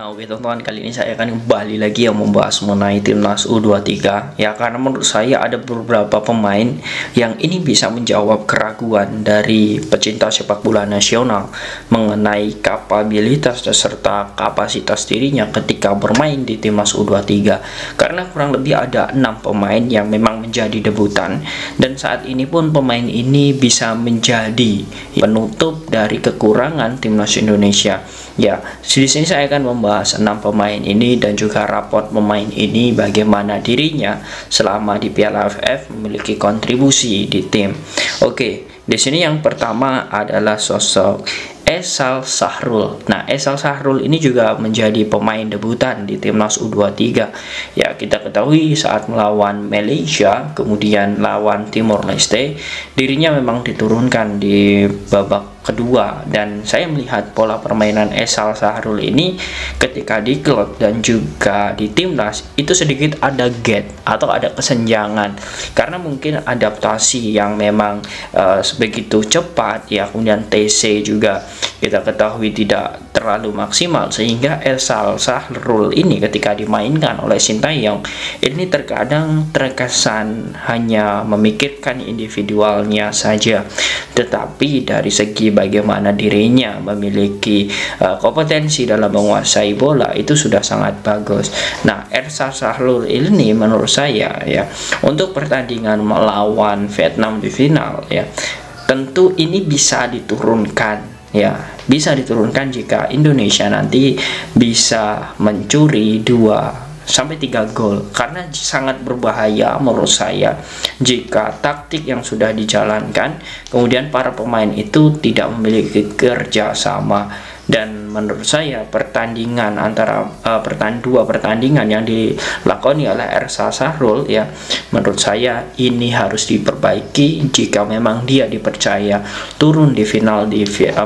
Nah, oke teman-teman, kali ini saya akan kembali lagi yang membahas mengenai timnas U23 ya, karena menurut saya ada beberapa pemain yang ini bisa menjawab keraguan dari pecinta sepak bola nasional mengenai kapabilitas serta kapasitas dirinya ketika bermain di timnas U23, karena kurang lebih ada 6 pemain yang memang menjadi debutan, dan saat ini pun pemain ini bisa menjadi penutup dari kekurangan timnas Indonesia. Ya, di sini saya akan membahas 6 pemain ini dan juga raport pemain ini, bagaimana dirinya selama di Piala AFF memiliki kontribusi di tim. Oke, di sini yang pertama adalah sosok Esal Sahrul. Nah, Esal Sahrul ini juga menjadi pemain debutan di timnas U23. Ya, kita ketahui saat melawan Malaysia, kemudian lawan Timor Leste, dirinya memang diturunkan di babak kedua, dan saya melihat pola permainan Esal Sahrul ini ketika di klub dan juga di timnas itu sedikit ada gap atau ada kesenjangan, karena mungkin adaptasi yang memang sebegitu cepat ya, kemudian TC juga kita ketahui tidak terlalu maksimal, sehingga Esal Sahrul ini ketika dimainkan oleh Sintayong ini terkadang terkesan hanya memikirkan individualnya saja, tetapi dari segi bagaimana dirinya memiliki kompetensi dalam menguasai bola itu sudah sangat bagus. Nah, Esal Sahrul ini menurut saya ya, untuk pertandingan melawan Vietnam di final ya, tentu ini bisa diturunkan ya, bisa diturunkan jika Indonesia nanti bisa mencuri 2-3 gol, karena sangat berbahaya menurut saya jika taktik yang sudah dijalankan kemudian para pemain itu tidak memiliki kerjasama. Dan menurut saya pertandingan antara dua pertandingan yang dilakoni oleh Esal Sahrul ya, menurut saya ini harus diperbaiki jika memang dia dipercaya turun di final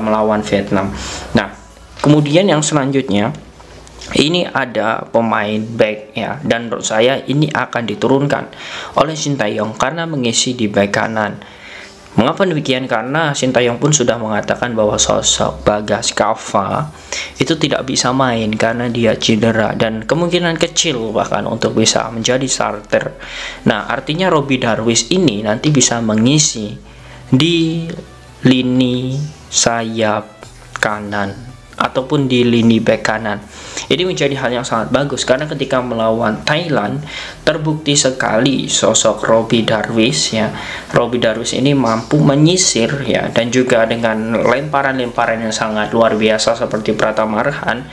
melawan Vietnam. Nah, kemudian yang selanjutnya ini ada pemain back ya, dan menurut saya ini akan diturunkan oleh Sintayong karena mengisi di back kanan. Mengapa demikian? Karena Sintayong pun sudah mengatakan bahwa sosok Bagas Kava itu tidak bisa main karena dia cedera, dan kemungkinan kecil bahkan untuk bisa menjadi starter. Nah, artinya Robby Darwish ini nanti bisa mengisi di lini sayap kanan ataupun di lini bek kanan. Ini menjadi hal yang sangat bagus karena ketika melawan Thailand terbukti sekali sosok Robby Darwish ya. Robby Darwish ini mampu menyisir ya, dan juga dengan lemparan-lemparan yang sangat luar biasa seperti Pratama Arhan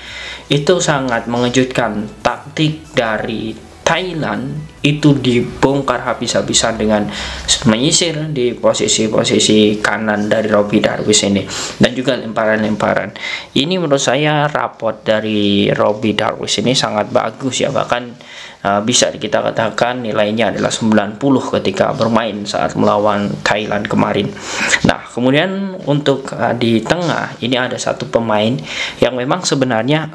itu sangat mengejutkan. Taktik dari Thailand itu dibongkar habis-habisan dengan menyisir di posisi-posisi kanan dari Robby Darwish ini, dan juga lemparan-lemparan. Ini menurut saya raport dari Robby Darwish ini sangat bagus ya, bahkan bisa kita katakan nilainya adalah 90 ketika bermain saat melawan Thailand kemarin. Nah, kemudian untuk di tengah ini ada satu pemain yang memang sebenarnya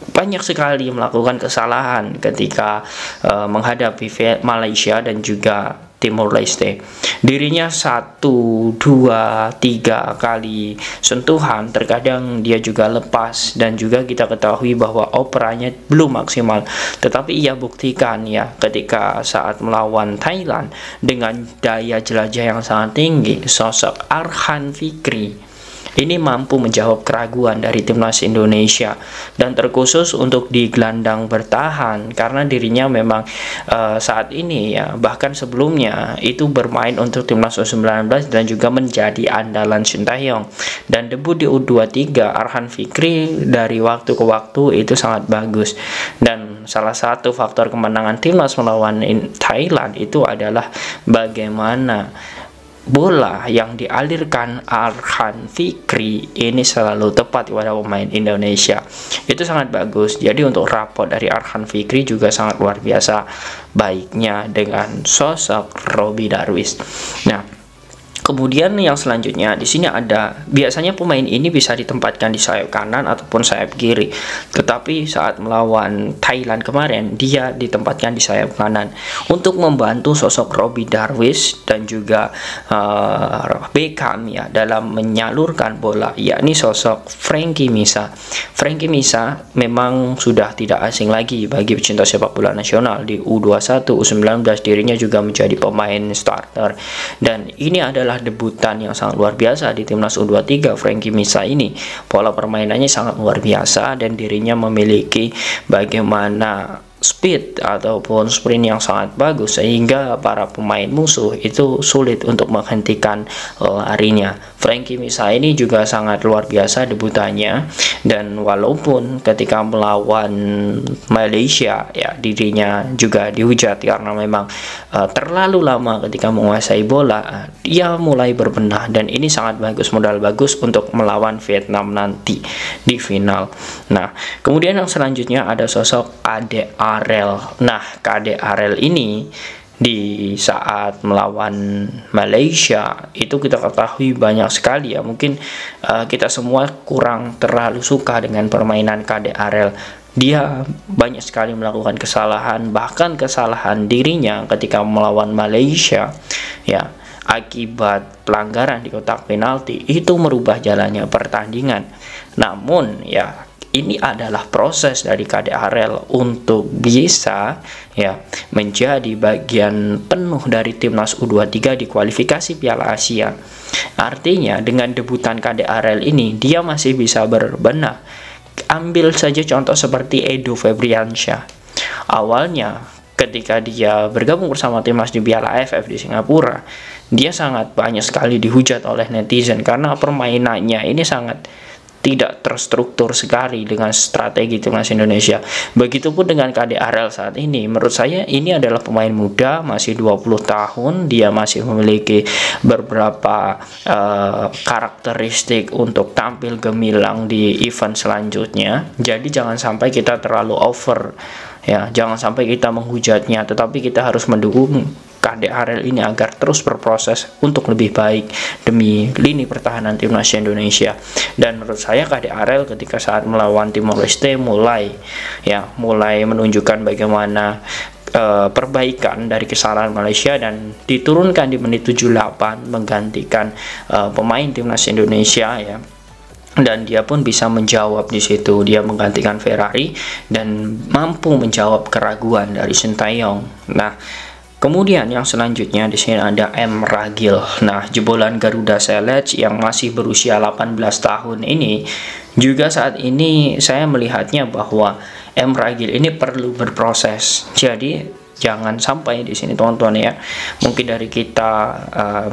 banyak sekali melakukan kesalahan ketika menghadapi Malaysia dan juga Timor Leste. Dirinya 1, 2, 3 kali sentuhan, terkadang dia juga lepas, dan juga kita ketahui bahwa operanya belum maksimal, tetapi ia buktikan ya ketika saat melawan Thailand dengan daya jelajah yang sangat tinggi. Sosok Arhan Fikri ini mampu menjawab keraguan dari timnas Indonesia, dan terkhusus untuk di gelandang bertahan, karena dirinya memang saat ini ya, bahkan sebelumnya itu bermain untuk timnas U19 dan juga menjadi andalan Sintayong, dan debut di U23 Arhan Fikri dari waktu ke waktu itu sangat bagus. Dan salah satu faktor kemenangan timnas melawan Thailand itu adalah bagaimana bola yang dialirkan Arhan Fikri ini selalu tepat kepada pemain Indonesia. Itu sangat bagus. Jadi untuk raport dari Arhan Fikri juga sangat luar biasa baiknya dengan sosok Robby Darwish. Nah, Kemudian yang selanjutnya di sini ada, biasanya pemain ini bisa ditempatkan di sayap kanan ataupun sayap kiri. Tetapi saat melawan Thailand kemarin dia ditempatkan di sayap kanan untuk membantu sosok Robbie Darwish dan juga Beckham ya dalam menyalurkan bola, yakni sosok Frankie Misa. Frankie Misa memang sudah tidak asing lagi bagi pecinta sepak bola nasional. Di U21, U19 dirinya juga menjadi pemain starter, dan ini adalah debutan yang sangat luar biasa di timnas U23. Frankie Misa ini pola permainannya sangat luar biasa dan dirinya memiliki bagaimana speed ataupun sprint yang sangat bagus sehingga para pemain musuh itu sulit untuk menghentikan larinya. Frankie Misa ini juga sangat luar biasa debutannya, dan walaupun ketika melawan Malaysia ya dirinya juga dihujat karena memang terlalu lama ketika menguasai bola, dia mulai berbenah dan ini sangat bagus, modal bagus untuk melawan Vietnam nanti di final. Nah, kemudian yang selanjutnya ada sosok Ade Arel. Nah, Ade Arel ini di saat melawan Malaysia itu kita ketahui banyak sekali ya, mungkin kita semua kurang terlalu suka dengan permainan Ade Arel. Dia banyak sekali melakukan kesalahan, bahkan kesalahan dirinya ketika melawan Malaysia ya, akibat pelanggaran di kotak penalti itu merubah jalannya pertandingan. Namun ya, ini adalah proses dari Ade Arel untuk bisa ya menjadi bagian penuh dari timnas U23 di kualifikasi Piala Asia. Artinya dengan debutan Ade Arel ini dia masih bisa berbenah. Ambil saja contoh seperti Edo Febriansyah. Awalnya ketika dia bergabung bersama timnas di Piala AFF di Singapura, dia sangat banyak sekali dihujat oleh netizen karena permainannya ini sangat tidak terstruktur sekali dengan strategi timnas Indonesia. Begitupun dengan Ade Arel saat ini. Menurut saya ini adalah pemain muda, masih 20 tahun, dia masih memiliki beberapa karakteristik untuk tampil gemilang di event selanjutnya. Jadi jangan sampai kita terlalu over ya, jangan sampai kita menghujatnya, tetapi kita harus mendukung Ade Arel ini agar terus berproses untuk lebih baik demi lini pertahanan timnas Indonesia. Dan menurut saya Ade Arel ketika saat melawan Timor Leste mulai menunjukkan bagaimana perbaikan dari kesalahan Malaysia dan diturunkan di menit 78 menggantikan pemain timnas Indonesia ya. Dan dia pun bisa menjawab di situ, dia menggantikan Ferrari dan mampu menjawab keraguan dari Sintayong. Nah, kemudian yang selanjutnya di sini ada M Ragil. Nah, jebolan Garuda Select yang masih berusia 18 tahun ini juga saat ini saya melihatnya bahwa M Ragil ini perlu berproses. Jadi jangan sampai di sini teman-teman ya, mungkin dari kita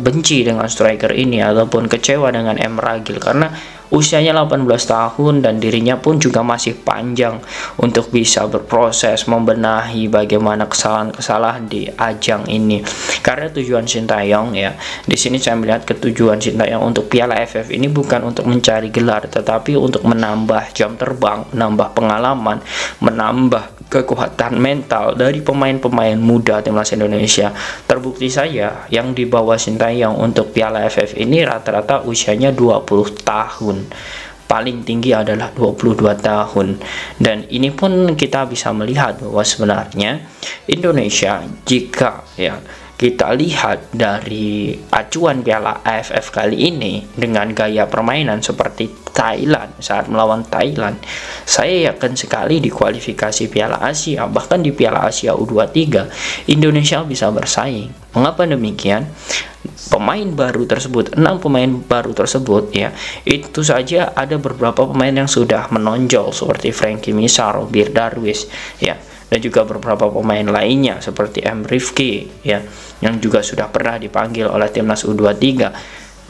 benci dengan striker ini ataupun kecewa dengan M Ragil karena usianya 18 tahun dan dirinya pun juga masih panjang untuk bisa berproses membenahi bagaimana kesalahan-kesalahan di ajang ini. Karena tujuan Sintayong ya, di sini saya melihat ketujuan Sintayong untuk Piala AFF ini bukan untuk mencari gelar, tetapi untuk menambah jam terbang, menambah pengalaman, menambah kekuatan mental dari pemain-pemain muda timnas Indonesia. Terbukti saya yang dibawa Sintayong untuk Piala AFF ini rata-rata usianya 20 tahun. Paling tinggi adalah 22 tahun. Dan ini pun kita bisa melihat bahwa sebenarnya Indonesia, jika ya kita lihat dari acuan Piala AFF kali ini dengan gaya permainan seperti Thailand saat melawan Thailand, saya yakin sekali di kualifikasi Piala Asia, bahkan di Piala Asia U23 Indonesia bisa bersaing. Mengapa demikian? Pemain baru tersebut, 6 pemain baru tersebut ya, itu saja ada beberapa pemain yang sudah menonjol seperti Frankie Misa, Robbie Darwish ya, dan juga beberapa pemain lainnya seperti M Rifki ya, yang juga sudah pernah dipanggil oleh timnas U23.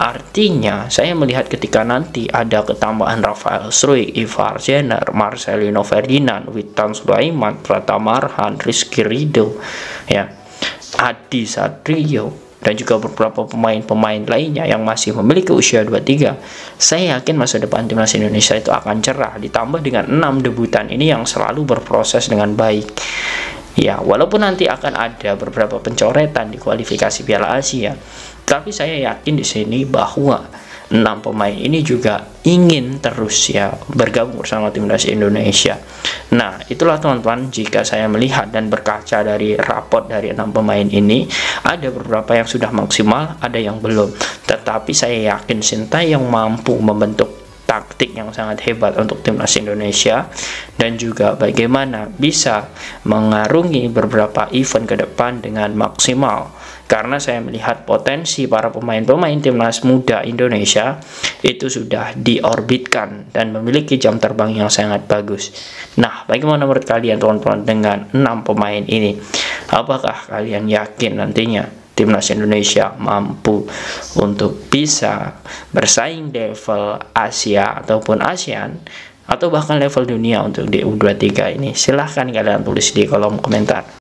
Artinya saya melihat ketika nanti ada ketambahan Rafael Struijk, Ivar Jenner, Marcelino Ferdinand, Witan Sulaiman, Pratama Arhan, Rizky Ridho ya, Adi Satrio, dan juga beberapa pemain-pemain lainnya yang masih memiliki usia 23, saya yakin masa depan timnas Indonesia itu akan cerah, ditambah dengan 6 debutan ini yang selalu berproses dengan baik. Ya, walaupun nanti akan ada beberapa pencoretan di kualifikasi Piala Asia, Tapi saya yakin di sini bahwa 6 pemain ini juga ingin terus ya bergabung bersama timnas Indonesia. Nah, itulah teman-teman, jika saya melihat dan berkaca dari raport dari 6 pemain ini, ada beberapa yang sudah maksimal, ada yang belum. Tetapi saya yakin Sintayong mampu membentuk taktik yang sangat hebat untuk timnas Indonesia, dan juga bagaimana bisa mengarungi beberapa event ke depan dengan maksimal. Karena saya melihat potensi para pemain-pemain timnas muda Indonesia itu sudah diorbitkan dan memiliki jam terbang yang sangat bagus. Nah, bagaimana menurut kalian teman-teman dengan 6 pemain ini? Apakah kalian yakin nantinya timnas Indonesia mampu untuk bisa bersaing di level Asia ataupun ASEAN, atau bahkan level dunia untuk di U23 ini? Silahkan kalian tulis di kolom komentar.